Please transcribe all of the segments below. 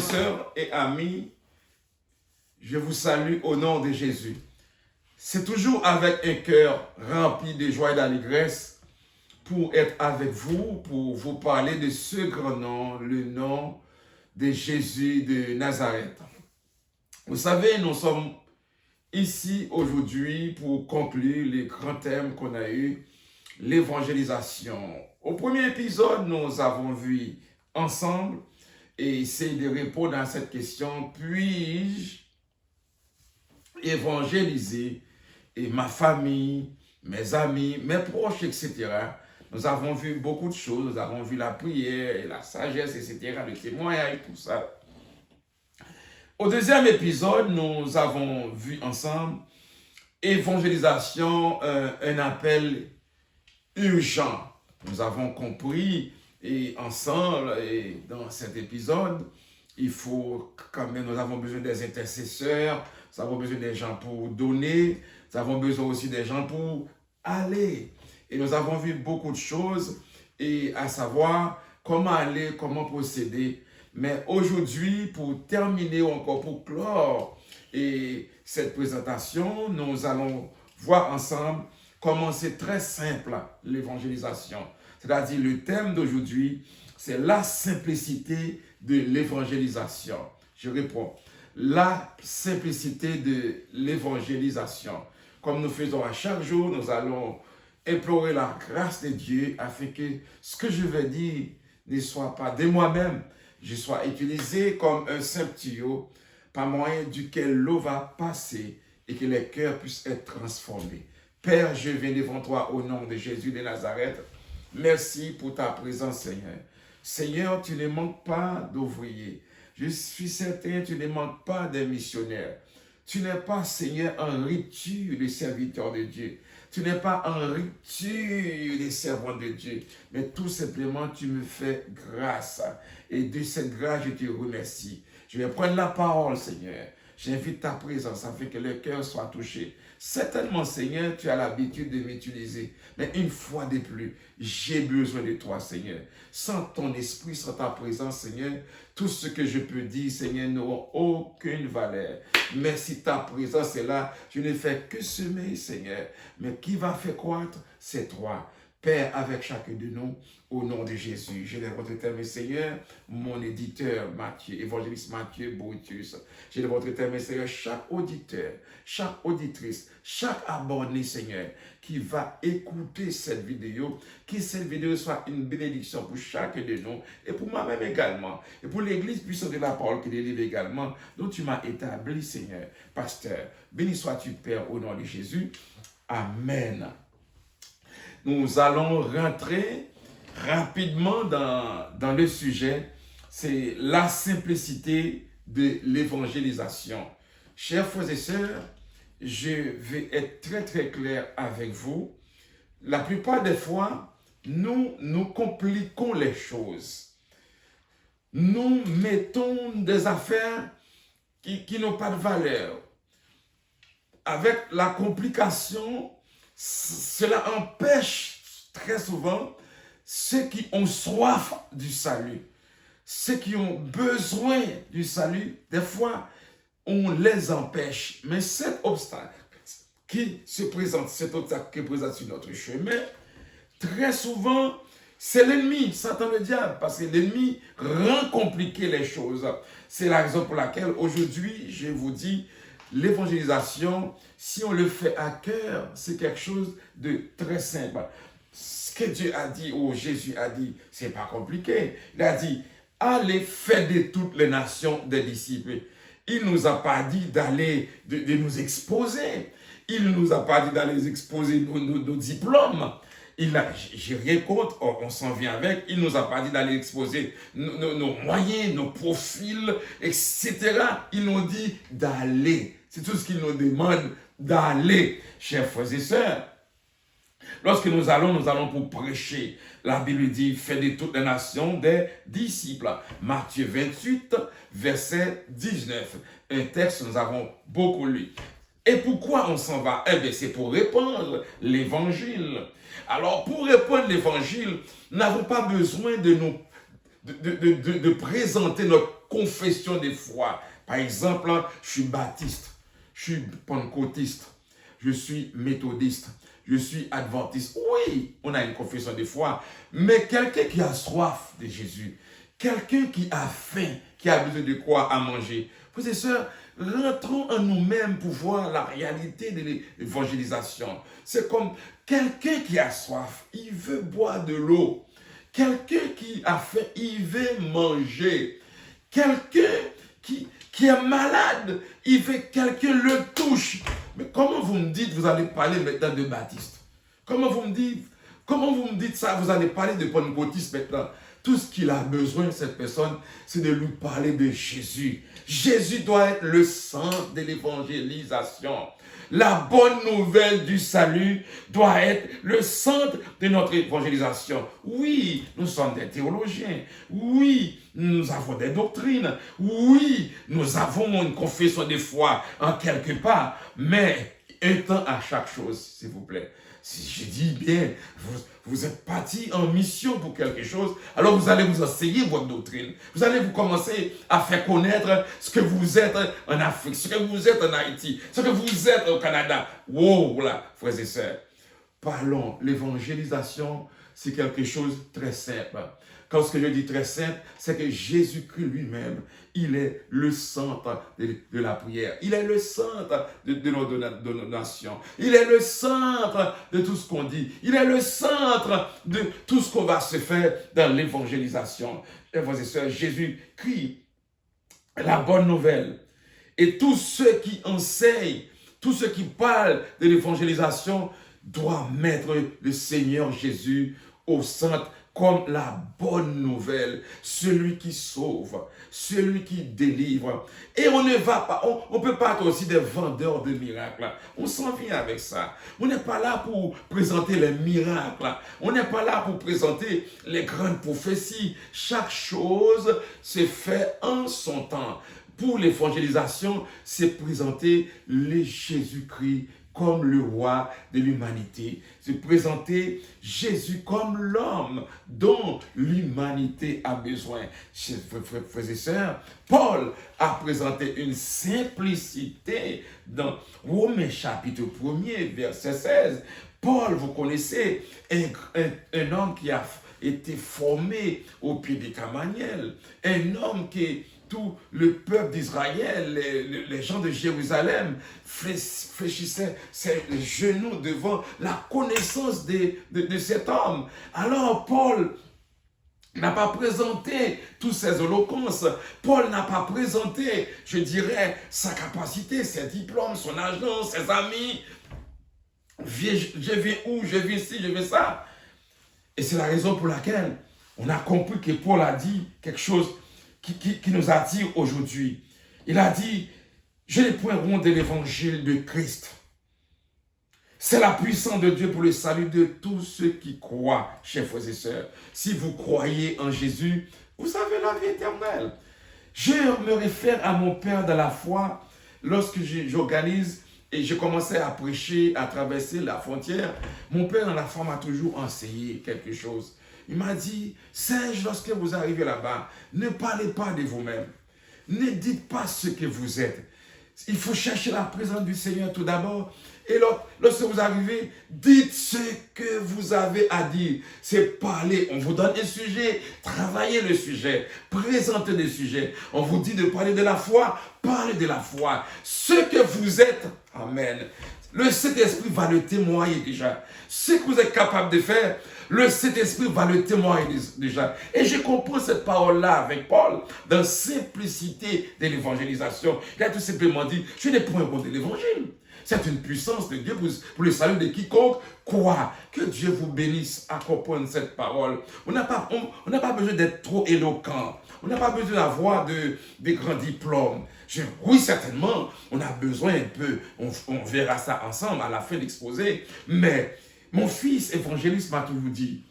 sœurs et amis, je vous salue au nom de Jésus. C'est toujours avec un cœur rempli de joie et d'allégresse pour être avec vous, pour vous parler de ce grand nom, le nom de Jésus de Nazareth. Vous savez, nous sommes ici aujourd'hui pour conclure les grands thèmes qu'on a eu, l'évangélisation. Au premier épisode, nous avons vu ensemble et essayer de répondre à cette question, puis-je évangéliser et ma famille, mes amis, mes proches, etc. Nous avons vu beaucoup de choses, nous avons vu la prière et la sagesse, etc., le témoignage, tout ça. Au deuxième épisode, nous avons vu ensemble évangélisation, un appel urgent. Nous avons compris et ensemble, et dans cet épisode, il faut quand même, nous avons besoin des intercesseurs, nous avons besoin des gens pour donner, nous avons besoin aussi des gens pour aller. Et nous avons vu beaucoup de choses, et à savoir comment aller, comment procéder. Mais aujourd'hui, pour terminer ou encore pour clore et cette présentation, nous allons voir ensemble comment c'est très simple l'évangélisation. C'est-à-dire le thème d'aujourd'hui, c'est la simplicité de l'évangélisation. Je réponds, la simplicité de l'évangélisation. Comme nous faisons à chaque jour, nous allons implorer la grâce de Dieu afin que ce que je vais dire ne soit pas de moi-même, je sois utilisé comme un simple tuyau par moyen duquel l'eau va passer et que les cœurs puissent être transformés. Père, je viens devant toi au nom de Jésus de Nazareth. Merci pour ta présence, Seigneur. Seigneur, tu ne manques pas d'ouvriers. Je suis certain, tu ne manques pas de missionnaires. Tu n'es pas, Seigneur, en rupture de serviteur de Dieu. Tu n'es pas en rupture des servants de Dieu, mais tout simplement, tu me fais grâce. Et de cette grâce, je te remercie. Je vais prendre la parole, Seigneur. J'invite ta présence afin que le cœur soit touché. Certainement, Seigneur, tu as l'habitude de m'utiliser. Mais une fois de plus, j'ai besoin de toi, Seigneur. Sans ton esprit, sans ta présence, Seigneur, tout ce que je peux dire, Seigneur, n'aura aucune valeur. Mais si ta présence est là, je ne fais que semer, Seigneur. Mais qui va faire croître, c'est toi. Père, avec chacun de nous, au nom de Jésus, je lève votre terme, Seigneur, mon éditeur Matthieu, évangéliste Matthieu Brutus. Je lève votre terme, Seigneur, chaque auditeur, chaque auditrice, chaque abonné, Seigneur, qui va écouter cette vidéo, que cette vidéo soit une bénédiction pour chacun de nous et pour moi-même également, et pour l'Église puissante de la parole qui délivre également, dont tu m'as établi, Seigneur. Pasteur, béni sois-tu, Père, au nom de Jésus. Amen. Nous allons rentrer rapidement dans le sujet, c'est la simplicité de l'évangélisation. Chers frères et sœurs, je vais être très très clair avec vous. La plupart des fois, nous compliquons les choses. Nous mettons des affaires qui n'ont pas de valeur. Avec la complication, cela empêche très souvent ceux qui ont soif du salut, ceux qui ont besoin du salut, des fois, on les empêche. Mais cet obstacle qui se présente, cet obstacle qui se présente sur notre chemin, très souvent, c'est l'ennemi, Satan le diable, parce que l'ennemi rend compliquer les choses. C'est la raison pour laquelle aujourd'hui, je vous dis, l'évangélisation, si on le fait à cœur, c'est quelque chose de très simple. Ce que Dieu a dit, ou Jésus a dit, c'est pas compliqué. Il a dit, allez faire de toutes les nations des disciples. Il ne nous a pas dit d'aller, de nous exposer. Il ne nous a pas dit d'aller exposer nos diplômes. J'ai rien contre, on s'en vient avec. Il ne nous a pas dit d'aller exposer nos moyens, nos profils, etc. Il nous dit d'aller. C'est tout ce qu'il nous demande, d'aller, chers frères et sœurs. Lorsque nous allons pour prêcher. La Bible dit, faites de toutes les nations des disciples. Matthieu 28, verset 19. Un texte que nous avons beaucoup lu. Et pourquoi on s'en va? Eh bien, c'est pour répandre l'évangile. Alors, pour répandre l'évangile, nous n'avons pas besoin de présenter notre confession de foi. Par exemple, je suis baptiste, je suis pentecôtiste, je suis méthodiste, je suis adventiste. Oui, on a une confession de foi, mais quelqu'un qui a soif de Jésus, quelqu'un qui a faim, qui a besoin de quoi à manger. Frères et sœurs, rentrons en nous-mêmes pour voir la réalité de l'évangélisation. C'est comme quelqu'un qui a soif, il veut boire de l'eau. Quelqu'un qui a faim, il veut manger. Quelqu'un qui est malade, il veut que quelqu'un le touche. Mais comment vous me dites, vous allez parler maintenant de baptiste? Comment vous me dites ça, vous allez parler de pentecôtiste maintenant? Tout ce qu'il a besoin, cette personne, c'est de lui parler de Jésus. Jésus doit être le centre de l'évangélisation. La bonne nouvelle du salut doit être le centre de notre évangélisation. Oui, nous sommes des théologiens. Oui, nous avons des doctrines. Oui, nous avons une confession de foi en quelque part. Mais un temps à chaque chose, s'il vous plaît. Si je dis bien, vous êtes parti en mission pour quelque chose, alors vous allez vous enseigner votre doctrine. Vous allez vous commencer à faire connaître ce que vous êtes en Afrique, ce que vous êtes en Haïti, ce que vous êtes au Canada. Wow, voilà, frères et sœurs. Parlons, l'évangélisation, c'est quelque chose de très simple. Quand ce que je dis très simple, c'est que Jésus-Christ lui-même, il est le centre de la prière. Il est le centre de nos nations. Il est le centre de tout ce qu'on dit. Il est le centre de tout ce qu'on va se faire dans l'évangélisation. Frères et sœurs, Jésus-Christ, la bonne nouvelle. Et tous ceux qui enseignent, tous ceux qui parlent de l'évangélisation doivent mettre le Seigneur Jésus au centre comme la bonne nouvelle, celui qui sauve, celui qui délivre. Et on ne va pas, on peut pas être aussi des vendeurs de miracles. On s'en vient avec ça. On n'est pas là pour présenter les miracles. On n'est pas là pour présenter les grandes prophéties. Chaque chose se fait en son temps. Pour l'évangélisation, c'est présenter le Jésus-Christ comme le roi de l'humanité. C'est présenter Jésus comme l'homme dont l'humanité a besoin. Frères et sœurs, Paul a présenté une simplicité dans Romains chapitre 1er, verset 16. Paul, vous connaissez, un homme qui a été formé au pied de Gamaliel, un homme qui tout le peuple d'Israël, les gens de Jérusalem fléchissaient ses genoux devant la connaissance de cet homme. Alors Paul n'a pas présenté tous ses éloquences. Paul n'a pas présenté, je dirais, sa capacité, ses diplômes, son argent, ses amis. Je vais où, je vais ici, je vais ça. Et c'est la raison pour laquelle on a compris que Paul a dit quelque chose qui nous attire aujourd'hui. Il a dit, je n'ai point honte de l'évangile de Christ. C'est la puissance de Dieu pour le salut de tous ceux qui croient, chers frères et sœurs. Si vous croyez en Jésus, vous avez la vie éternelle. Je me réfère à mon père dans la foi lorsque j'organise et je commençais à prêcher, à traverser la frontière. Mon père dans la foi m'a toujours enseigné quelque chose. Il m'a dit, Serge, lorsque vous arrivez là-bas, ne parlez pas de vous-même. Ne dites pas ce que vous êtes. Il faut chercher la présence du Seigneur tout d'abord. Et lorsque vous arrivez, dites ce que vous avez à dire. C'est parler. On vous donne un sujet, travaillez le sujet, présentez le sujet. On vous dit de parler de la foi, parlez de la foi. Ce que vous êtes, amen. Le Saint-Esprit va le témoigner déjà. Ce que vous êtes capable de faire, le Saint-Esprit va le témoigner déjà. Et je comprends cette parole-là avec Paul, dans la simplicité de l'évangélisation. Il a tout simplement dit, je n'ai point honte de l'évangile. C'est une puissance de Dieu pour le salut de quiconque croit. Que Dieu vous bénisse à comprendre cette parole. On n'a pas besoin d'être trop éloquent. On n'a pas besoin d'avoir de grands diplômes. Oui, certainement, on a besoin un peu. On verra ça ensemble à la fin de l'exposé. Mais mon fils évangéliste m'a toujours dit,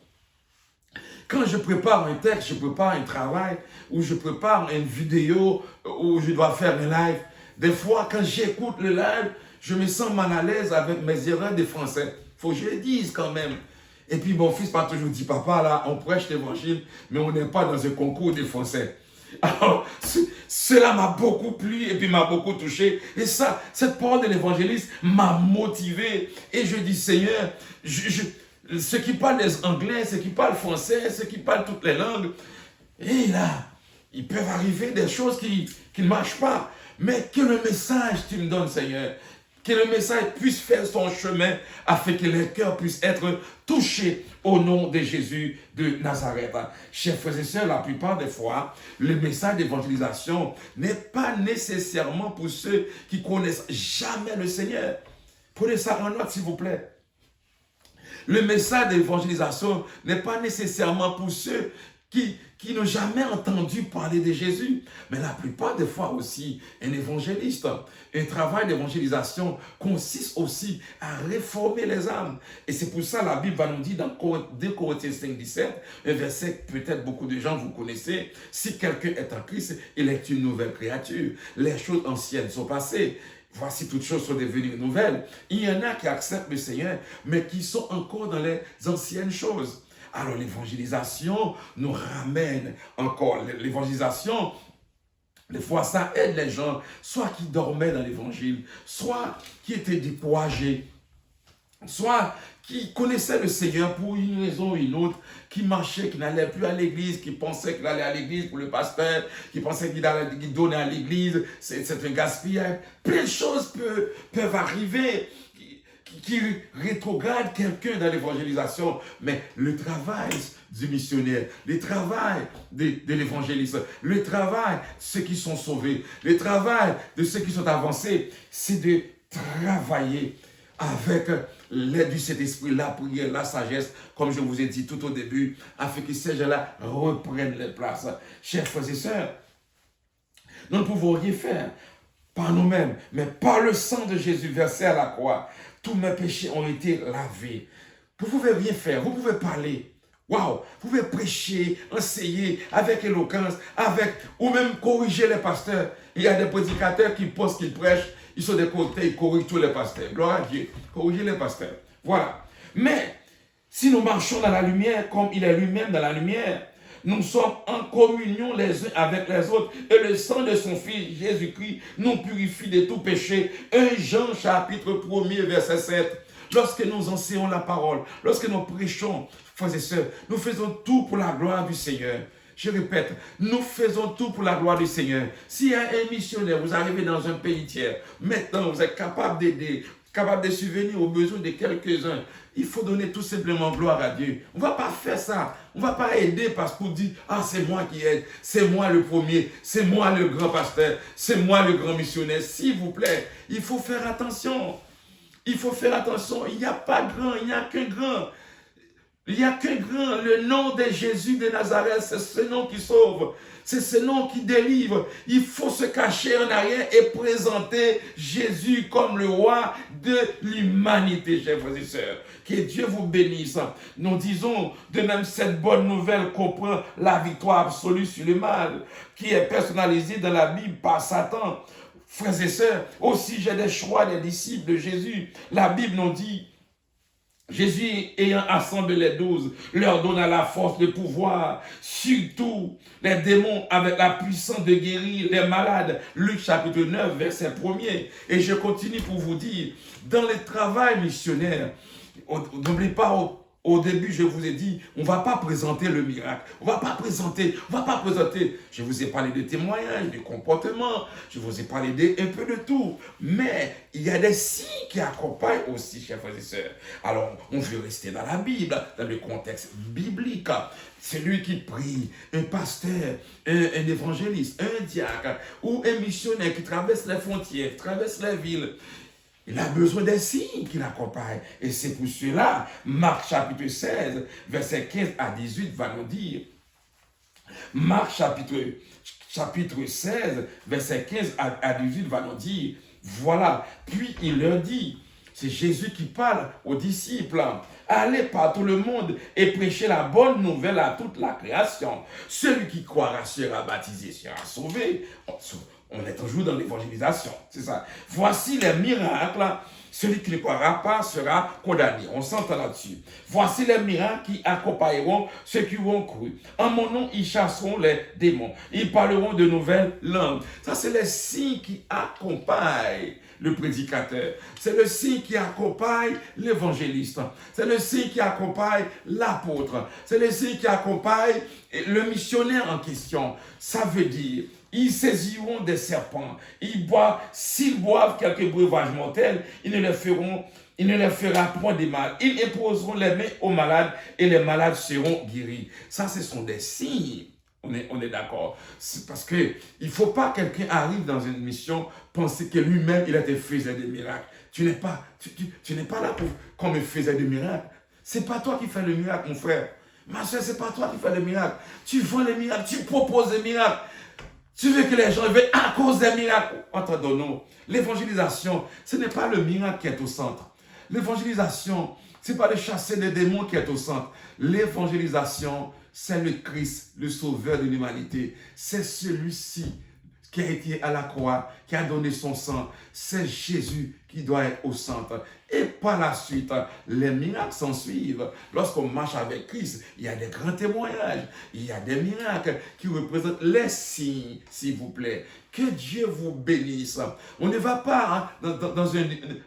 quand je prépare un texte, je prépare un travail, ou je prépare une vidéo, ou je dois faire un live, des fois, quand j'écoute le live, je me sens mal à l'aise avec mes erreurs de français. Il faut que je le dise quand même. Et puis mon fils m'a toujours dit, papa, là, on prêche l'évangile, mais on n'est pas dans un concours de français. Alors, cela m'a beaucoup plu et puis m'a beaucoup touché. Et ça, cette parole de l'évangéliste m'a motivé. Et je dis, Seigneur, ceux qui parlent les anglais, ceux qui parlent français, ceux qui parlent toutes les langues, et là, il peut arriver des choses qui ne marchent pas. Mais que le message que tu me donnes, Seigneur, que le message puisse faire son chemin afin que les cœurs puissent être touchés au nom de Jésus de Nazareth. Chers frères et sœurs, la plupart des fois, le message d'évangélisation n'est pas nécessairement pour ceux qui connaissent jamais le Seigneur. Prenez ça en note, s'il vous plaît. Le message d'évangélisation n'est pas nécessairement pour ceux qui n'ont jamais entendu parler de Jésus. Mais la plupart des fois aussi, un évangéliste, un travail d'évangélisation consiste aussi à réformer les âmes. Et c'est pour ça que la Bible va nous dire dans 2 Corinthiens 5, 17, un verset que peut-être beaucoup de gens vous connaissez, si quelqu'un est en Christ, il est une nouvelle créature. Les choses anciennes sont passées. Voici toutes choses sont devenues nouvelles. Il y en a qui acceptent le Seigneur, mais qui sont encore dans les anciennes choses. Alors l'évangélisation nous ramène encore. L'évangélisation, des fois, ça aide les gens, soit qui dormaient dans l'évangile, soit qui étaient découragés, soit qui connaissaient le Seigneur pour une raison ou une autre, qui marchaient, qui n'allaient plus à l'église, qui pensaient qu'il allait à l'église pour le pasteur, qui pensaient qu'il donnait à l'église, c'est un gaspillage. Plein de choses peuvent arriver qui rétrograde quelqu'un dans l'évangélisation, mais le travail du missionnaire, le travail de l'évangéliste, le travail de ceux qui sont sauvés, le travail de ceux qui sont avancés, c'est de travailler avec l'aide du Saint-Esprit, la prière, la sagesse, comme je vous ai dit tout au début, afin que ces gens-là reprennent les places. Chers frères et sœurs, nous ne pouvons rien faire par nous-mêmes, mais par le sang de Jésus versé à la croix, tous mes péchés ont été lavés. Vous ne pouvez rien faire, vous pouvez parler. Waouh, vous pouvez prêcher, enseigner avec éloquence, ou même corriger les pasteurs. Il y a des prédicateurs qui pensent qu'ils prêchent, ils sont des côtés, ils corrigent tous les pasteurs. Gloire à Dieu, corrigez les pasteurs. Voilà. Mais si nous marchons dans la lumière comme il est lui-même dans la lumière, nous sommes en communion les uns avec les autres. Et le sang de son Fils, Jésus-Christ, nous purifie de tout péché. 1 Jean chapitre 1er, verset 7. Lorsque nous enseignons la parole, lorsque nous prêchons, frères et sœurs, nous faisons tout pour la gloire du Seigneur. Je répète, nous faisons tout pour la gloire du Seigneur. S'il y a un missionnaire, vous arrivez dans un pays tiers, maintenant vous êtes capable d'aider, capable de subvenir aux besoins de quelques-uns, il faut donner tout simplement gloire à Dieu. On ne va pas faire ça. On ne va pas aider parce qu'on dit, ah, c'est moi qui aide, c'est moi le premier, c'est moi le grand pasteur, c'est moi le grand missionnaire. S'il vous plaît, il faut faire attention. Il faut faire attention. Il n'y a pas grand, il n'y a qu'un grand. Il n'y a qu'un grand, le nom de Jésus de Nazareth, c'est ce nom qui sauve, c'est ce nom qui délivre. Il faut se cacher en arrière et présenter Jésus comme le roi de l'humanité, chers frères et sœurs. Que Dieu vous bénisse. Nous disons de même cette bonne nouvelle comprend la victoire absolue sur le mal, qui est personnalisée dans la Bible par Satan. Frères et sœurs, aussi j'ai des choix des disciples de Jésus. La Bible nous dit, Jésus ayant assemblé les 12, leur donna la force de pouvoir, surtout les démons avec la puissance de guérir les malades. Luc chapitre 9, verset 1er. Et je continue pour vous dire, dans le travail missionnaire, n'oubliez pas, au début, je vous ai dit, on ne va pas présenter le miracle. On ne va pas présenter. Je vous ai parlé de témoignages, de comportements. Je vous ai parlé un peu de tout. Mais il y a des signes qui accompagnent aussi, chers frères et sœurs. Alors, on veut rester dans la Bible, dans le contexte biblique. Celui qui prie, un pasteur, un évangéliste, un diacre ou un missionnaire qui traverse les frontières, qui traverse les villes. Il a besoin des signes qui l'accompagnent. Et c'est pour cela, Marc chapitre 16, verset 15 à 18 va nous dire, Marc chapitre 16, verset 15 à 18 va nous dire, voilà, puis il leur dit, c'est Jésus qui parle aux disciples, allez par tout le monde et prêchez la bonne nouvelle à toute la création. Celui qui croira sera baptisé, sera sauvé. On est toujours dans l'évangélisation, c'est ça. Voici les miracles Celui qui ne croira pas sera condamné. On s'entend là-dessus. Voici les miracles qui accompagneront ceux qui auront cru. En mon nom, ils chasseront les démons. Ils parleront de nouvelles langues. Ça, c'est les signes qui accompagnent le prédicateur. C'est le signe qui accompagne l'évangéliste. C'est le signe qui accompagne l'apôtre. C'est le signe qui accompagne le missionnaire en question. Ça veut dire, ils saisiront des serpents. S'ils boivent quelques breuvages mortels, il ne leur fera point de mal. Ils imposeront les mains aux malades et les malades seront guéris. Ça, ce sont des signes. On est d'accord. C'est parce que il ne faut pas que quelqu'un arrive dans une mission penser que lui-même, il a été faisait des miracles. Tu n'es pas là pour qu'on me faisait des miracles. Ce n'est pas toi qui fais le miracle, mon frère. Ma soeur, ce n'est pas toi qui fais le miracle. Tu vends les miracles, tu proposes des miracles. Tu veux que les gens viennent à cause des miracles. Entendons-nous. L'évangélisation, ce n'est pas le miracle qui est au centre. L'évangélisation, ce n'est pas de chasser des démons qui est au centre. L'évangélisation, c'est le Christ, le sauveur de l'humanité. C'est celui-ci qui a été à la croix, qui a donné son sang. C'est Jésus qui doit être au centre. Et par la suite, les miracles s'en suivent. Lorsqu'on marche avec Christ, il y a des grands témoignages. Il y a des miracles qui représentent les signes, s'il vous plaît. Que Dieu vous bénisse. On ne va pas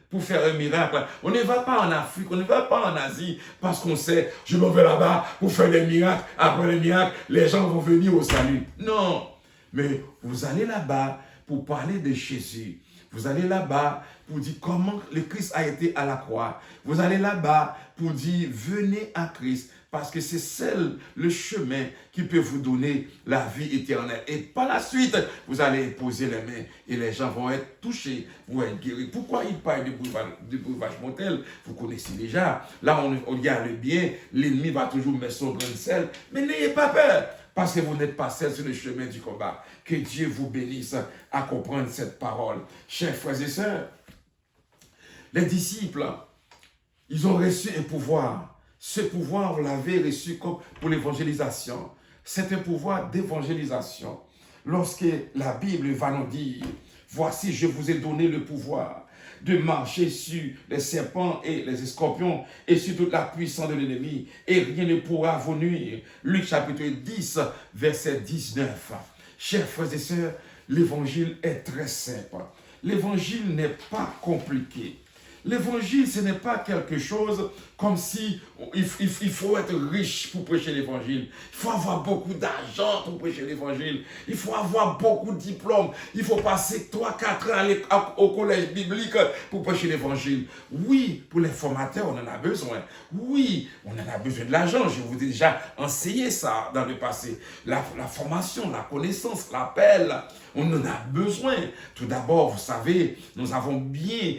pour faire un miracle. On ne va pas en Afrique, on ne va pas en Asie parce qu'on sait, je m'en vais là-bas pour faire des miracles. Après les miracles, les gens vont venir au salut. Non. Mais vous allez là-bas pour parler de Jésus. Vous allez là-bas pour dire comment le Christ a été à la croix. Vous allez là-bas pour dire venez à Christ parce que c'est le chemin qui peut vous donner la vie éternelle. Et par la suite, vous allez poser les mains et les gens vont être touchés, vont être guéris. Pourquoi il parle de breuvage mortel? Vous connaissez déjà. Là, on regarde bien, l'ennemi va toujours mettre son grain de sel. Mais n'ayez pas peur. Parce que vous n'êtes pas seul sur le chemin du combat. Que Dieu vous bénisse à comprendre cette parole. Chers frères et sœurs, les disciples, ils ont reçu un pouvoir. Ce pouvoir, vous l'avez reçu comme pour l'évangélisation. C'est un pouvoir d'évangélisation. Lorsque la Bible va nous dire, voici, je vous ai donné le pouvoir de marcher sur les serpents et les scorpions et sur toute la puissance de l'ennemi, et rien ne pourra vous nuire. Luc chapitre 10, verset 19. Chers frères et sœurs, l'évangile est très simple. L'évangile n'est pas compliqué. L'évangile, ce n'est pas quelque chose comme si il faut être riche pour prêcher l'évangile. Il faut avoir beaucoup d'argent pour prêcher l'évangile. Il faut avoir beaucoup de diplômes. Il faut passer 3-4 ans au collège biblique pour prêcher l'évangile. Oui, pour les formateurs, on en a besoin. Oui, on en a besoin de l'argent. Je vous ai déjà enseigné ça dans le passé. La formation, la connaissance, l'appel, on en a besoin. Tout d'abord, vous savez, nous avons bien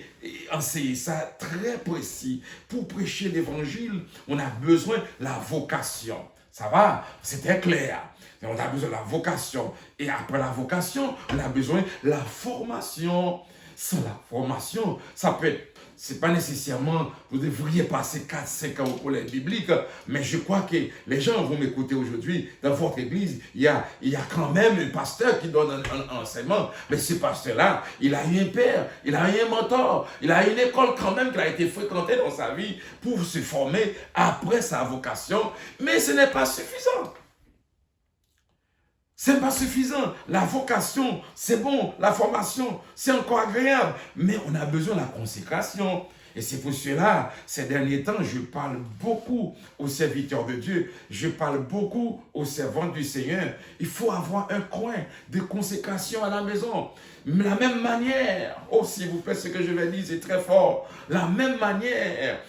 enseigné ça très précis. Pour prêcher l'évangile, on a besoin de la vocation. Ça va? C'était clair. On a besoin de la vocation. Et après la vocation, on a besoin de la formation. Sans la formation, ça peut être, c'est pas nécessairement, vous devriez passer 4-5 ans au collège biblique, mais je crois que les gens vont m'écouter aujourd'hui. Dans votre église, il y a quand même un pasteur qui donne un enseignement, mais ce pasteur-là, il a eu un père, il a eu un mentor, il a eu une école quand même qu'il a été fréquenté dans sa vie pour se former après sa vocation, mais ce n'est pas suffisant. Ce n'est pas suffisant. La vocation, c'est bon. La formation, c'est encore agréable. Mais on a besoin de la consécration. Et c'est pour cela, ces derniers temps, je parle beaucoup aux serviteurs de Dieu. Je parle beaucoup aux servants du Seigneur. Il faut avoir un coin de consécration à la maison. De la même manière, oh s'il vous plaît, ce que je vais dire, c'est très fort. La même manière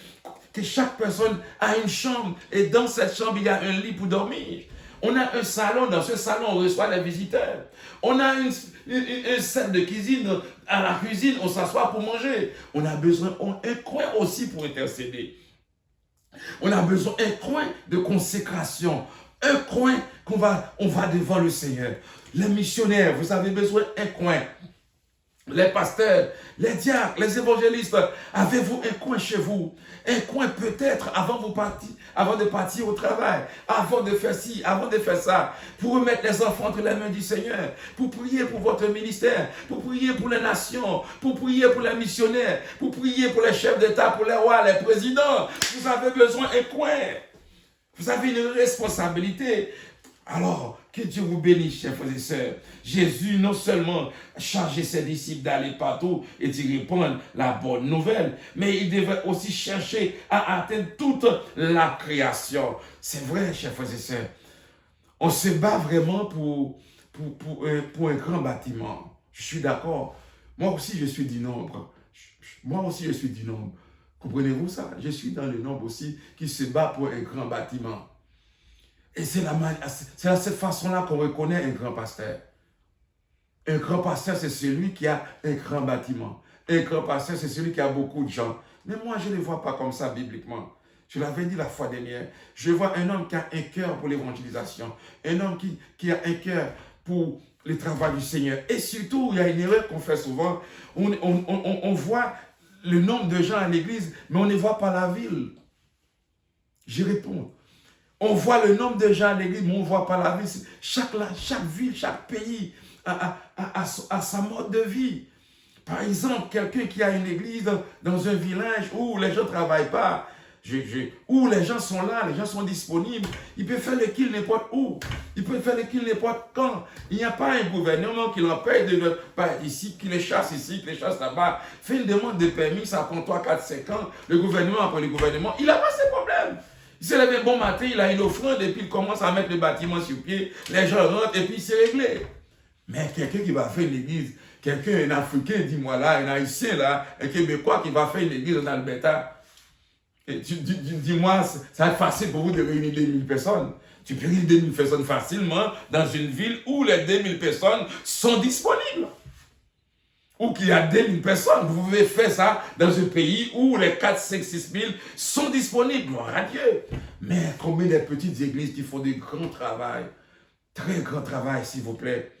que chaque personne a une chambre et dans cette chambre, il y a un lit pour dormir. On a un salon, dans ce salon, on reçoit les visiteurs. On a une scène de cuisine, à la cuisine, on s'assoit pour manger. On a besoin un coin aussi pour intercéder. On a besoin d'un coin de consécration. Un coin on va devant le Seigneur. Les missionnaires, vous avez besoin d'un coin. les pasteurs, les diacres, les évangélistes, avez-vous un coin chez vous? Un coin peut-être avant de partir au travail, avant de faire ci, avant de faire ça, pour remettre les enfants entre les mains du Seigneur, pour prier pour votre ministère, pour prier pour les nations, pour prier pour les missionnaires, pour prier pour les chefs d'État, pour les rois, les présidents. Vous avez besoin d'un coin. Vous avez une responsabilité. Alors, que Dieu vous bénisse, chers frères et sœurs. Jésus non seulement chargeait ses disciples d'aller partout et d'y répandre la bonne nouvelle, mais il devait aussi chercher à atteindre toute la création. C'est vrai, chers frères et sœurs. On se bat vraiment pour un grand bâtiment. Je suis d'accord. Moi aussi, je suis du nombre. Moi aussi, je suis du nombre. Comprenez-vous ça? Je suis dans le nombre aussi qui se bat pour un grand bâtiment. Et c'est de cette façon-là qu'on reconnaît un grand pasteur. Un grand pasteur, c'est celui qui a un grand bâtiment. Un grand pasteur, c'est celui qui a beaucoup de gens. Mais moi, je ne le vois pas comme ça bibliquement. Je l'avais dit la fois dernière. Je vois un homme qui a un cœur pour l'évangélisation. Un homme qui a un cœur pour le travail du Seigneur. Et surtout, il y a une erreur qu'on fait souvent. On voit le nombre de gens à l'église, mais on ne voit pas la ville. Je réponds. On voit le nombre de gens à l'église, mais on ne voit pas la ville. Chaque ville, chaque pays a sa mode de vie. Par exemple, quelqu'un qui a une église dans un village où les gens ne travaillent pas, où les gens sont là, les gens sont disponibles, il peut faire le kill n'importe où. Il peut faire le kill n'importe quand. Il n'y a pas un gouvernement qui l'empêche de ne pas être ici, qui les chasse ici, qui les chasse là-bas. Fait une demande de permis, ça prend 3, 4, 5 ans. Le gouvernement, après le gouvernement, il n'a pas ces problèmes. Il s'est levé bon matin, il a une offrande et puis il commence à mettre le bâtiment sur pied. Les gens rentrent et puis c'est réglé. Mais quelqu'un qui va faire une église, quelqu'un, un Africain, dis-moi là, un Haïtien là, un Québécois qui va faire une église en Alberta, dis-moi, ça va être facile pour vous de réunir 2000 personnes. Tu peux réunir 2000 personnes facilement dans une ville où les 2000 personnes sont disponibles. Ou qu'il y a 2000 personnes. Vous pouvez faire ça dans un pays où les 4, 5, 6 000 sont disponibles. Gloire à Dieu. Mais combien de petites églises qui font du grand travail, très grand travail, s'il vous plaît,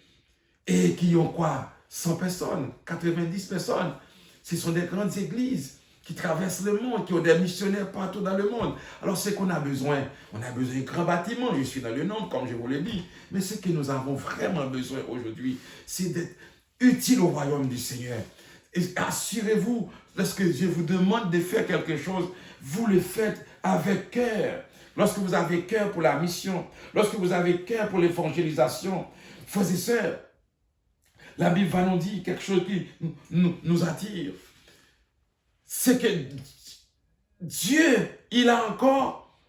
et qui ont quoi? 100 personnes, 90 personnes. Ce sont des grandes églises qui traversent le monde, qui ont des missionnaires partout dans le monde. Alors, c'est qu'on a besoin. On a besoin d'un grand bâtiment. Je suis dans le nombre, comme je vous l'ai dit. Mais ce que nous avons vraiment besoin aujourd'hui, c'est d'être utile au royaume du Seigneur. Et assurez-vous, lorsque Dieu vous demande de faire quelque chose, vous le faites avec cœur. Lorsque vous avez cœur pour la mission, lorsque vous avez cœur pour l'évangélisation, frères et sœurs, la Bible va nous dire quelque chose qui nous attire. C'est que Dieu, il a encore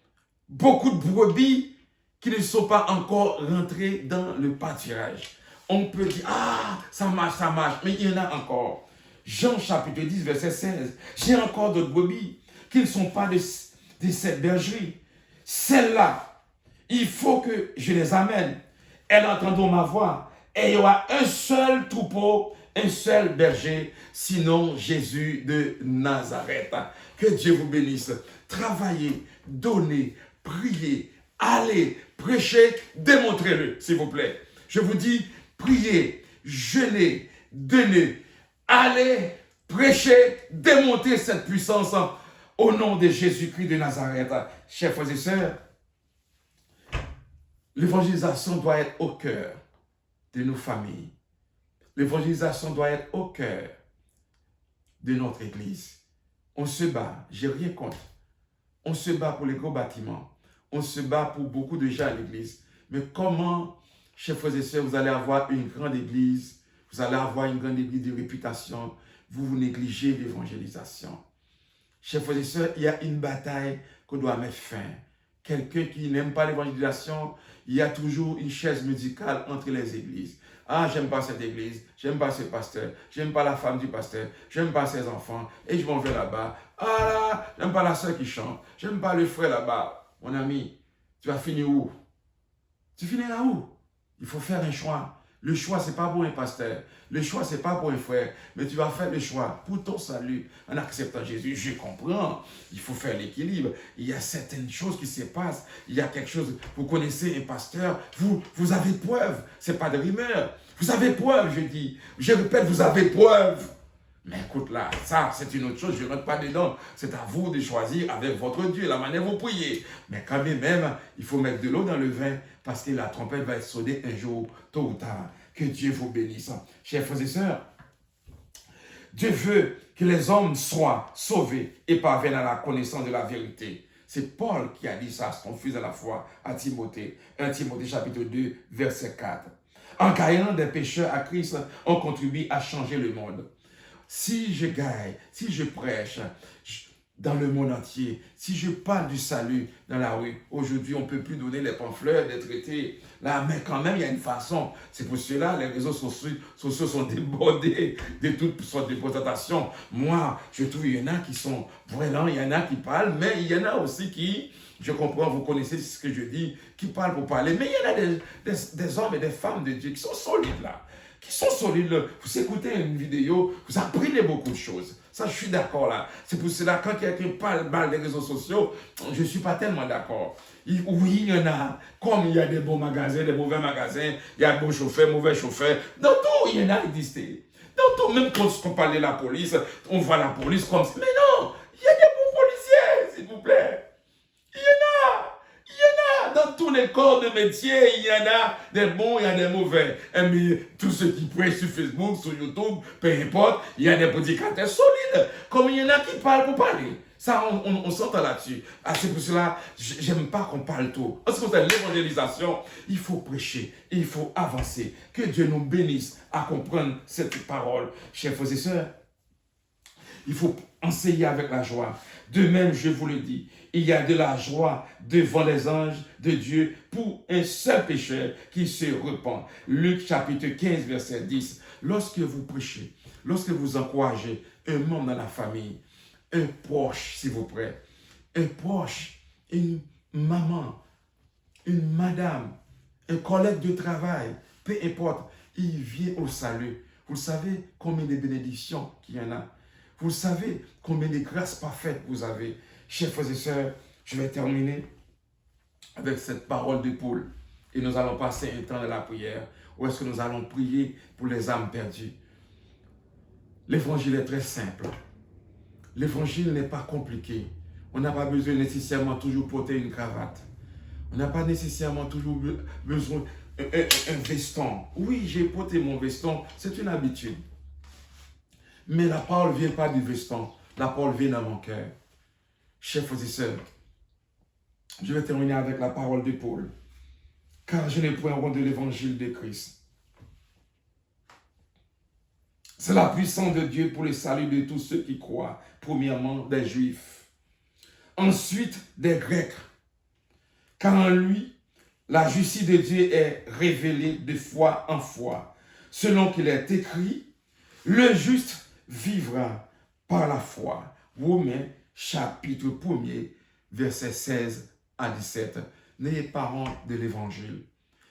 beaucoup de brebis qui ne sont pas encore rentrées dans le pâturage. On peut dire, ah, ça marche, mais il y en a encore. Jean chapitre 10, verset 16. J'ai encore d'autres brebis qui ne sont pas de cette bergerie. Celles-là, il faut que je les amène. Elles entendront ma voix. Et il y aura un seul troupeau, un seul berger, sinon Jésus de Nazareth. Que Dieu vous bénisse. Travaillez, donnez, priez, allez, prêchez, démontrez-le, s'il vous plaît. Je vous dis, priez, jeûnez, donnez, allez, prêchez, démontrez cette puissance au nom de Jésus-Christ de Nazareth. Chers frères et sœurs, l'évangélisation doit être au cœur de nos familles. L'évangélisation doit être au cœur de notre Église. On se bat, j'ai rien contre. On se bat pour les gros bâtiments. On se bat pour beaucoup de gens à l'Église. Mais comment, chers frères et sœurs, vous allez avoir une grande Église, vous allez avoir une grande Église de réputation, vous négligez l'évangélisation. Chers frères et sœurs, il y a une bataille qu'on doit mettre fin. Quelqu'un qui n'aime pas l'évangélisation, il y a toujours une chaise musicale entre les églises. Ah, j'aime pas cette église, j'aime pas ce pasteur, j'aime pas la femme du pasteur, j'aime pas ses enfants, et je m'en vais là-bas. Ah là, j'aime pas la soeur qui chante, j'aime pas le frère là-bas. Mon ami, tu vas finir où? Tu finiras où? Il faut faire un choix. Le choix, ce n'est pas pour un pasteur. Le choix, ce n'est pas pour un frère. Mais tu vas faire le choix pour ton salut en acceptant Jésus. Je comprends. Il faut faire l'équilibre. Il y a certaines choses qui se passent. Il y a quelque chose. Vous connaissez un pasteur. Vous avez preuve. Ce n'est pas de rumeur. Vous avez preuve, je dis. Je répète, vous avez preuve. Mais écoute là, ça c'est une autre chose, je ne rentre pas dedans. C'est à vous de choisir avec votre Dieu, la manière dont vous priez. Mais quand même, il faut mettre de l'eau dans le vin parce que la trompette va être sonnée un jour, tôt ou tard. Que Dieu vous bénisse. Chers frères et sœurs, Dieu veut que les hommes soient sauvés et parviennent à la connaissance de la vérité. C'est Paul qui a dit ça, son fils à la foi, à Timothée. 1 Timothée chapitre 2, verset 4. En gagnant des pécheurs à Christ, on contribue à changer le monde. Si je gagne, si je prêche dans le monde entier, si je parle du salut dans la rue, aujourd'hui on ne peut plus donner les pamphlets, les traités, là, mais quand même il y a une façon. C'est pour cela les réseaux sociaux sont débordés de toutes sortes de présentations. Moi, je trouve qu'il y en a qui sont brûlants, il y en a qui parlent, mais il y en a aussi qui, je comprends, vous connaissez ce que je dis, qui parlent pour parler, mais il y en a des hommes et des femmes de Dieu qui sont solides là. Qui sont solides. Vous écoutez une vidéo, vous apprenez beaucoup de choses. Ça, je suis d'accord là. C'est pour cela, quand quelqu'un parle mal des réseaux sociaux, je ne suis pas tellement d'accord. Oui, il y en a. Comme il y a des bons magasins, des mauvais magasins, il y a bons chauffeurs, mauvais chauffeurs. Dans tout, il y en a existé. Dans tout, même quand on parle de la police, on voit la police comme ça. Mais non, il y a des bons policiers, s'il vous plaît. Il y en a. Dans tous les corps de métier, il y en a des bons, il y a des mauvais. Mais tous ceux qui prêchent sur Facebook, sur YouTube, peu importe, il y a des prédicateurs solides. Comme il y en a qui parlent pour parler. Ça, on s'entend là-dessus. Ah, c'est pour cela, j'aime pas qu'on parle tout. En ce qui concerne l'évangélisation, il faut prêcher, il faut avancer. Que Dieu nous bénisse à comprendre cette parole. Chers frères et sœurs, il faut enseigner avec la joie. De même, je vous le dis, il y a de la joie devant les anges de Dieu pour un seul pécheur qui se repent. Luc chapitre 15, verset 10. Lorsque vous prêchez, lorsque vous encouragez un membre dans la famille, un proche, s'il vous plaît, un proche, une maman, une madame, un collègue de travail, peu importe, il vient au salut. Vous savez combien de bénédictions qu'il y en a. Vous savez combien de grâces parfaites vous avez. Chers frères et sœurs, je vais terminer avec cette parole de Paul. Et nous allons passer un temps de la prière. Où est-ce que nous allons prier pour les âmes perdues? L'évangile est très simple. L'évangile n'est pas compliqué. On n'a pas besoin nécessairement toujours porter une cravate. On n'a pas nécessairement toujours besoin d'un veston. Oui, j'ai porté mon veston, c'est une habitude. Mais la parole ne vient pas du veston. La parole vient dans mon cœur. Chers frères et sœurs, je vais terminer avec la parole de Paul. Car je n'ai point honte de l'évangile de Christ. C'est la puissance de Dieu pour le salut de tous ceux qui croient. Premièrement, des Juifs. Ensuite, des Grecs. Car en lui, la justice de Dieu est révélée de foi en foi. Selon qu'il est écrit, le juste vivra par la foi. Romains chapitre 1er, versets 16 à 17. N'ayez pas honte de l'évangile.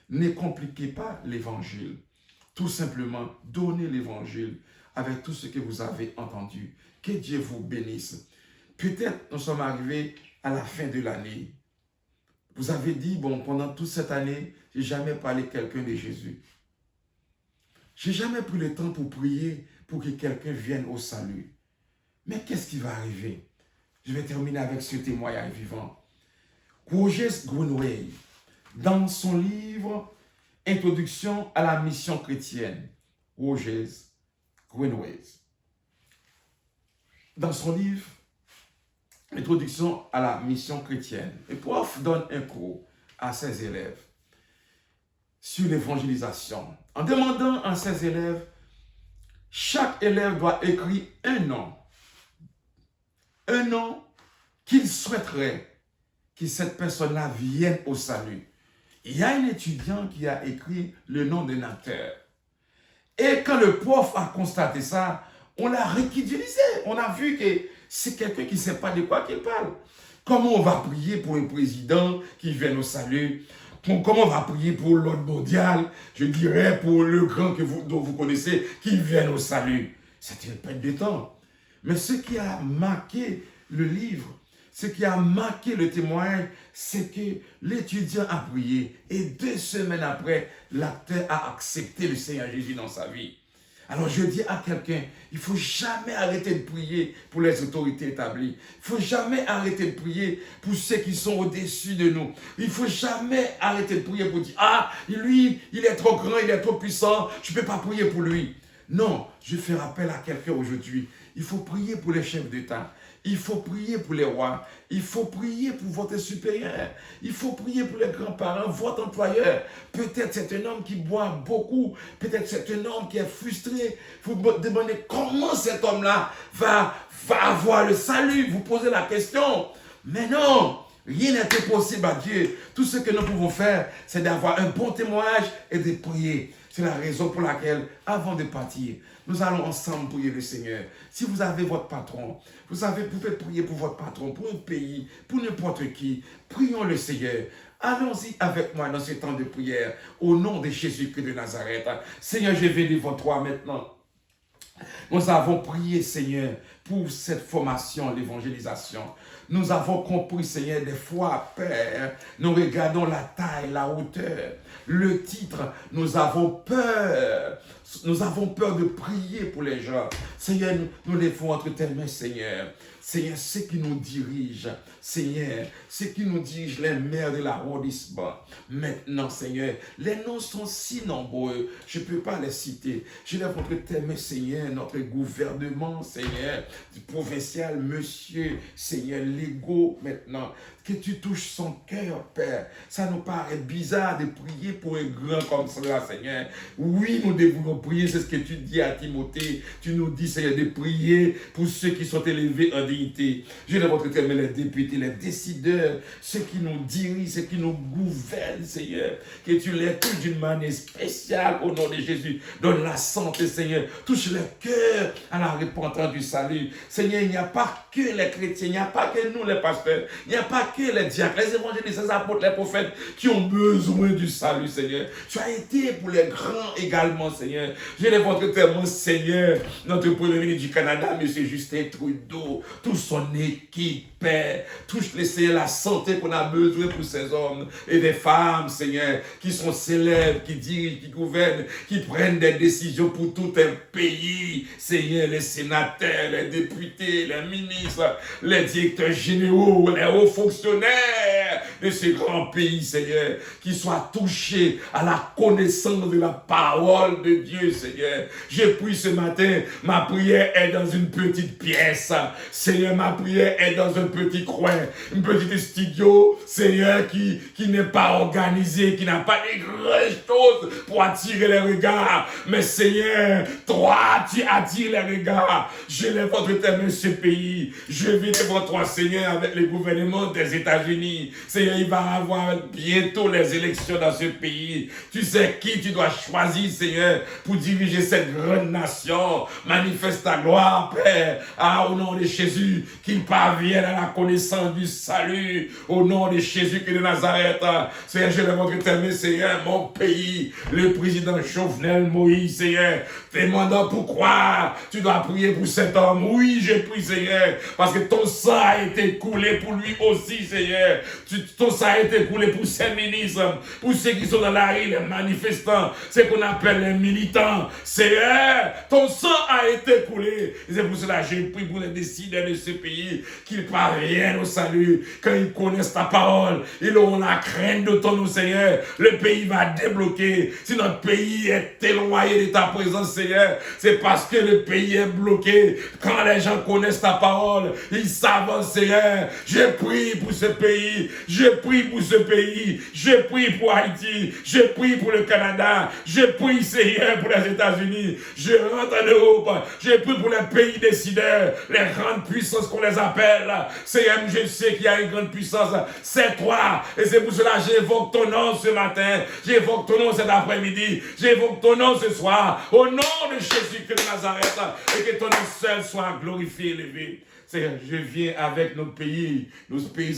Ne compliquez pas l'évangile. Tout simplement, donnez l'évangile avec tout ce que vous avez entendu. Que Dieu vous bénisse. Peut-être nous sommes arrivés à la fin de l'année. Vous avez dit, bon, pendant toute cette année, je n'ai jamais parlé à quelqu'un de Jésus. Je n'ai jamais pris le temps pour prier pour que quelqu'un vienne au salut. Mais qu'est-ce qui va arriver? Je vais terminer avec ce témoignage vivant. Roger Greenway, dans son livre « Introduction à la mission chrétienne », Roger Greenway, dans son livre « Introduction à la mission chrétienne », le prof donne un cours à ses élèves sur l'évangélisation, en demandant à ses élèves, chaque élève doit écrire un nom qu'il souhaiterait que cette personne-là vienne au salut. Il y a un étudiant qui a écrit le nom d'un acteur. Et quand le prof a constaté ça, on l'a ridiculisé. On a vu que c'est quelqu'un qui ne sait pas de quoi qu'il parle. Comment on va prier pour un président qui vient au salut? comment on va prier pour l'ordre mondial, je dirais pour le grand dont vous connaissez, qui vienne au salut. C'est une perte de temps. Mais ce qui a marqué le livre, ce qui a marqué le témoignage, c'est que l'étudiant a prié et 2 semaines après, l'acteur a accepté le Seigneur Jésus dans sa vie. Alors je dis à quelqu'un, il ne faut jamais arrêter de prier pour les autorités établies. Il ne faut jamais arrêter de prier pour ceux qui sont au-dessus de nous. Il ne faut jamais arrêter de prier pour dire, ah, lui, il est trop grand, il est trop puissant, je ne peux pas prier pour lui. Non, je fais appel à quelqu'un aujourd'hui. Il faut prier pour les chefs d'État. Il faut prier pour les rois. Il faut prier pour votre supérieur. Il faut prier pour les grands-parents, votre employeur. Peut-être c'est un homme qui boit beaucoup. Peut-être c'est un homme qui est frustré. Vous vous demandez comment cet homme-là va avoir le salut. Vous posez la question. Mais non, rien n'est impossible à Dieu. Tout ce que nous pouvons faire, c'est d'avoir un bon témoignage et de prier. C'est la raison pour laquelle, avant de partir, nous allons ensemble prier le Seigneur. Si vous avez votre patron, vous pouvez prier pour votre patron, pour un pays, pour n'importe qui. Prions le Seigneur. Allons-y avec moi dans ce temps de prière, au nom de Jésus-Christ de Nazareth. Seigneur, je vais devant toi maintenant. Nous avons prié, Seigneur, pour cette formation, l'évangélisation. Nous avons compris, Seigneur, des fois, Père, nous regardons la taille, la hauteur, le titre. Nous avons peur. Nous avons peur de prier pour les gens. Seigneur, nous levons entre tes mains, Seigneur. Seigneur, ceux qui nous dirigent, Seigneur, ceux qui nous dirigent, les maires de l'arrondissement. Maintenant, Seigneur, les noms sont si nombreux, je ne peux pas les citer. Je lève entre tes mains, Seigneur, notre gouvernement, Seigneur, provincial, monsieur, Seigneur, légaux, maintenant. Que tu touches son cœur, Père. Ça nous paraît bizarre de prier pour un grand comme cela, Seigneur. Oui, nous devons prier, c'est ce que tu dis à Timothée. Tu nous dis, Seigneur, de prier pour ceux qui sont élevés en dignité. Je lève entre tes mains les députés, les décideurs, ceux qui nous dirigent, ceux qui nous gouvernent, Seigneur. Que tu les touches d'une manière spéciale au nom de Jésus. Donne la santé, Seigneur. Touche leur cœur à la repentance du salut. Seigneur, il n'y a pas que les chrétiens, il n'y a pas que nous les pasteurs, il n'y a pas que les diacres, les évangélistes, les apôtres, les prophètes qui ont besoin du salut, Seigneur. Tu as été pour les grands également, Seigneur. Je les montre tellement, Seigneur, notre premier ministre du Canada, M. Justin Trudeau, toute son équipe, Père, touche les Seigneur la santé qu'on a besoin pour ces hommes et des femmes, Seigneur, qui sont célèbres, qui dirigent, qui gouvernent, qui prennent des décisions pour tout un pays, Seigneur, les sénateurs, les députés, les ministres, les directeurs généraux, les hauts fonctionnaires de ce grand pays, Seigneur, qui soient touchés à la connaissance de la parole de Dieu, Seigneur. Je prie ce matin, ma prière est dans une petite pièce, Seigneur, ma prière est dans un petit coin, un petit studio, Seigneur, qui n'est pas organisé, qui n'a pas de grandes choses pour attirer les regards, mais Seigneur, toi, tu attires les regards. Je lève votre terme ce pays, je vais devant toi, Seigneur, avec le gouvernement des États-Unis. Seigneur, il va avoir bientôt les élections dans ce pays. Tu sais qui tu dois choisir, Seigneur, pour diriger cette grande nation. Manifeste ta gloire, Père, au nom de Jésus, qu'il parvienne à la connaissance du salut, au nom de Jésus de Nazareth. Seigneur, je lève votre terme, Seigneur, mon pays, le président Jovenel Moïse, Seigneur, demandant pourquoi tu dois prier pour cet homme. Oui, je prie, Seigneur, parce que ton sang a été coulé pour lui aussi, Seigneur. Ton sang a été coulé pour ces ministres, pour ceux qui sont dans la rue, les manifestants, ceux qu'on appelle les militants. Seigneur, ton sang a été coulé. C'est pour cela que je prie pour les décideurs de ce pays, qu'ils parviennent au salut, quand ils connaissent ta parole, ils auront la crainte de ton nom, Seigneur. Le pays va débloquer. Si notre pays est éloigné de ta présence, Seigneur, c'est parce que le pays est bloqué. Quand les gens connaissent ta parole, ils savent, Seigneur. Je prie pour ce pays, je prie pour ce pays, je prie pour Haïti, je prie pour le Canada, je prie, Seigneur, pour les États-Unis, je rentre en Europe, je prie pour les pays décideurs, les grandes puissances qu'on les appelle. Seigneur, je sais qu'il y a une grande puissance, c'est toi, et c'est pour cela que j'évoque ton nom ce matin, j'évoque ton nom cet après-midi, j'évoque ton nom ce soir, au nom de Jésus-Christ de Nazareth, et que ton nom seul soit glorifié et élevé. Seigneur, je viens avec nos pays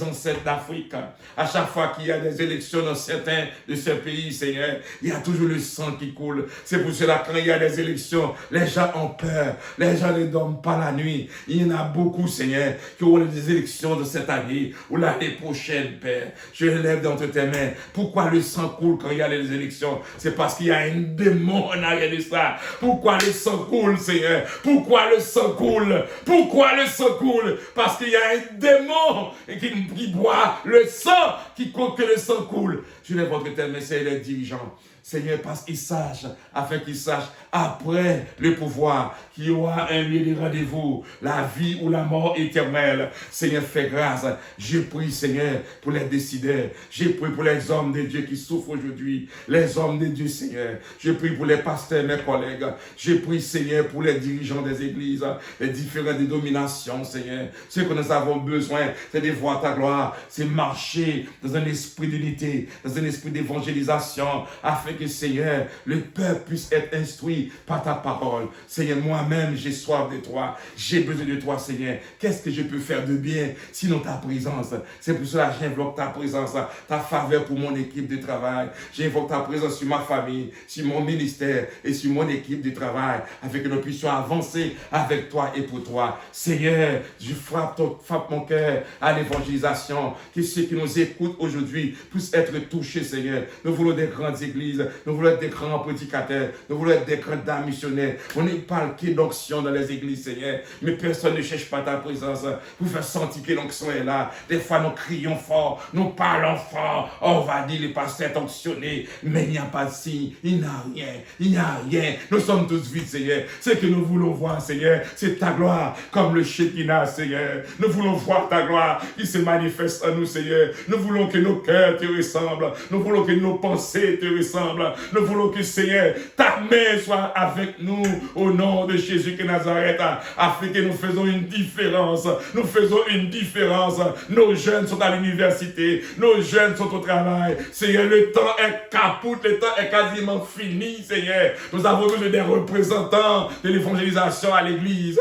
ancêtres d'Afrique. À chaque fois qu'il y a des élections dans certains de ces pays, Seigneur, il y a toujours le sang qui coule. C'est pour cela que quand il y a des élections, les gens ont peur. Les gens ne dorment pas la nuit. Il y en a beaucoup, Seigneur, qui auront des élections de cette année ou l'année prochaine, Père. Je lève dans tes mains. Pourquoi le sang coule quand il y a les élections? C'est parce qu'il y a un démon en arrière de ça. Pourquoi le sang coule, Seigneur? Pourquoi le sang coule? Pourquoi le sang coule? Parce qu'il y a un démon qui boit le sang qui compte que le sang coule. Je lève votre tes mains, c'est les dirigeants. Seigneur, parce qu'ils sachent, afin qu'ils sachent, après le pouvoir, qu'il y aura un lieu de rendez-vous, la vie ou la mort éternelle. Seigneur, fais grâce. Je prie, Seigneur, pour les décideurs. Je prie pour les hommes de Dieu qui souffrent aujourd'hui. Les hommes de Dieu, Seigneur. Je prie pour les pasteurs, mes collègues. Je prie, Seigneur, pour les dirigeants des églises, les différentes dénominations, Seigneur. Ce que nous avons besoin, c'est de voir ta gloire. C'est marcher dans un esprit d'unité, dans un esprit d'évangélisation, afin que, Seigneur, le peuple puisse être instruit par ta parole. Seigneur, moi-même, j'ai soif de toi. J'ai besoin de toi, Seigneur. Qu'est-ce que je peux faire de bien, sinon ta présence? C'est pour cela que j'invoque ta présence, ta faveur pour mon équipe de travail. J'invoque ta présence sur ma famille, sur mon ministère et sur mon équipe de travail, afin que nous puissions avancer avec toi et pour toi. Seigneur, je frappe mon cœur à l'évangélisation, que ceux qui nous écoutent aujourd'hui puissent être touchés, Seigneur. Nous voulons des grandes églises, nous voulons être des grands prédicateurs, nous voulons être des grands missionnaires. On ne parle que d'onction dans les églises, Seigneur, mais personne ne cherche pas ta présence pour faire sentir que l'onction est là. Des fois, nous crions fort, nous parlons fort, on va dire le pasteur est onctionné, mais il n'y a pas de signe, il n'y a rien, il n'y a rien. Nous sommes tous vides, Seigneur. Ce que nous voulons voir, Seigneur, c'est ta gloire, comme le Shekinah, Seigneur. Nous voulons voir ta gloire qui se manifeste en nous, Seigneur. Nous voulons que nos cœurs te ressemblent, nous voulons que nos pensées te ressemblent. Nous voulons que, Seigneur, ta main soit avec nous au nom de Jésus de Nazareth, afin que nous faisons une différence. Nous faisons une différence. Nos jeunes sont à l'université, nos jeunes sont au travail. Seigneur, le temps est capote, le temps est quasiment fini, Seigneur. Nous avons besoin des représentants de l'évangélisation à l'église,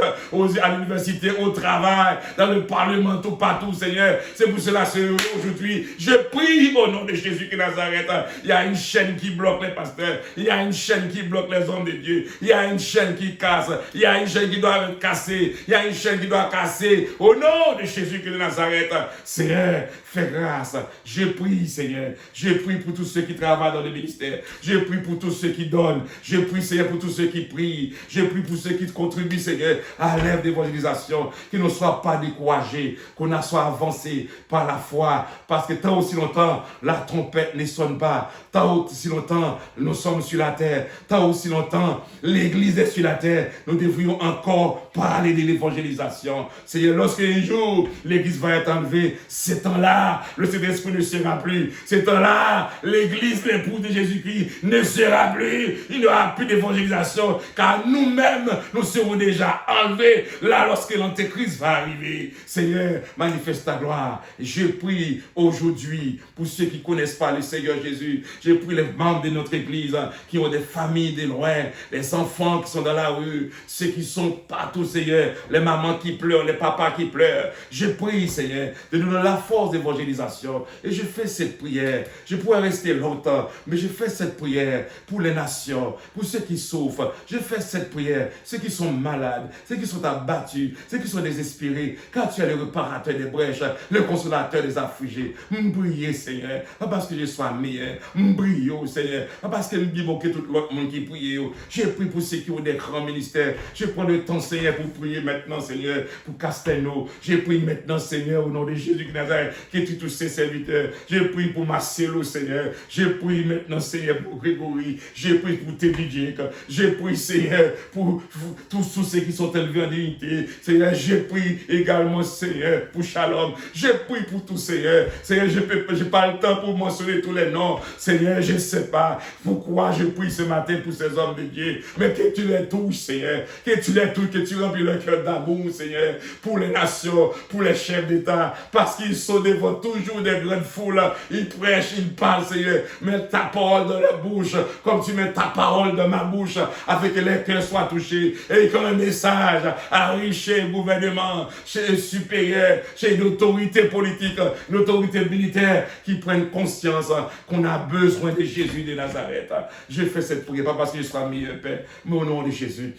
à l'université, au travail, dans le parlement, tout partout, Seigneur. C'est pour cela qu'aujourd'hui, je prie au nom de Jésus de Nazareth. Il y a une chaîne qui bloque les pasteurs, il y a une chaîne qui bloque les hommes de Dieu, il y a une chaîne qui casse, il y a une chaîne qui doit être cassée, il y a une chaîne qui doit casser. Au nom de Jésus de Nazareth, Seigneur, fais grâce. Je prie, Seigneur, je prie pour tous ceux qui travaillent dans le ministère, je prie pour tous ceux qui donnent, je prie, Seigneur, pour tous ceux qui prient, je prie pour ceux qui contribuent, Seigneur, à l'œuvre d'évangélisation, qu'ils ne soient pas découragés, qu'on soit avancé par la foi, parce que tant aussi longtemps la trompette ne sonne pas, tant aussi longtemps nous sommes sur la terre, tant aussi longtemps l'église est sur la terre, nous devrions encore parler de l'évangélisation. Seigneur, lorsque un jour l'église va être enlevée, ce temps-là, le Saint-Esprit ne sera plus. Ce temps-là, l'église, l'épouse de Jésus-Christ, ne sera plus. Il n'y aura plus d'évangélisation, car nous-mêmes, nous serons déjà enlevés là lorsque l'Antéchrist va arriver. Seigneur, manifeste ta gloire. Je prie aujourd'hui pour ceux qui ne connaissent pas le Seigneur Jésus. Je prie les membres de notre église qui ont des familles de loin, les enfants qui sont dans la rue, ceux qui sont partout, Seigneur, les mamans qui pleurent, les papas qui pleurent. Je prie, Seigneur, de nous donner la force d'évangélisation. Et je fais cette prière. Je pourrais rester longtemps, mais je fais cette prière pour les nations, pour ceux qui souffrent. Je fais cette prière, ceux qui sont malades, ceux qui sont abattus, ceux qui sont désespérés, car tu es le réparateur des brèches, le consolateur des affligés. M'briller, Seigneur, pas parce que je sois meilleur, m'briller, Seigneur, pas parce que m'dévoquer tout l'autre monde qui prie. Je prie pour ceux qui ont des grands ministères. Je prends le temps, Seigneur, pour prier maintenant, Seigneur, pour Castelnau. Je prie maintenant, Seigneur, au nom de Jésus de Nazareth, que tu touches ses serviteurs. Je prie pour Marcelo, Seigneur. Je prie maintenant, Seigneur, pour Grégory. Je prie pour Teddy Jake. Je prie, Seigneur, pour tous ceux qui sont élevés en dignité. Seigneur, je prie également, Seigneur, pour Shalom. Je prie pour tous, Seigneur. Seigneur, je n'ai pas le temps pour mentionner tous les noms. Seigneur, je ne sais pas pourquoi je prie ce matin pour ces hommes de Dieu. Mais que tu les touches, Seigneur. Que tu les touches, que tu remplis leur cœur d'amour, Seigneur, pour les nations, pour les chefs d'État, parce qu'ils sont devant devant toujours des grandes foules. Il prêche, il parle, Seigneur. Mets ta parole dans la bouche, comme tu mets ta parole dans ma bouche, afin que les cœurs soient touchés. Et comme un message arrive chez le gouvernement, chez les supérieurs, chez l'autorité politique, l'autorité militaire, qui prennent conscience qu'on a besoin de Jésus de Nazareth. Je fais cette prière, pas parce qu'il sera meilleur, Père, mais au nom de Jésus.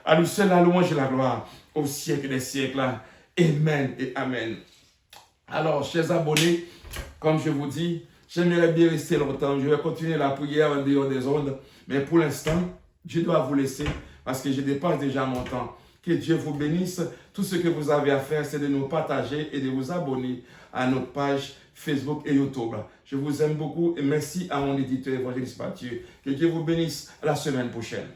À lui seul la louange et la gloire, au siècle des siècles. Amen et amen. Alors, chers abonnés, comme je vous dis, j'aimerais bien rester longtemps. Je vais continuer la prière en dehors des ondes. Mais pour l'instant, je dois vous laisser parce que je dépasse déjà mon temps. Que Dieu vous bénisse. Tout ce que vous avez à faire, c'est de nous partager et de vous abonner à notre page Facebook et YouTube. Je vous aime beaucoup et merci à mon éditeur évangéliste Mathieu. Que Dieu vous bénisse. À la semaine prochaine.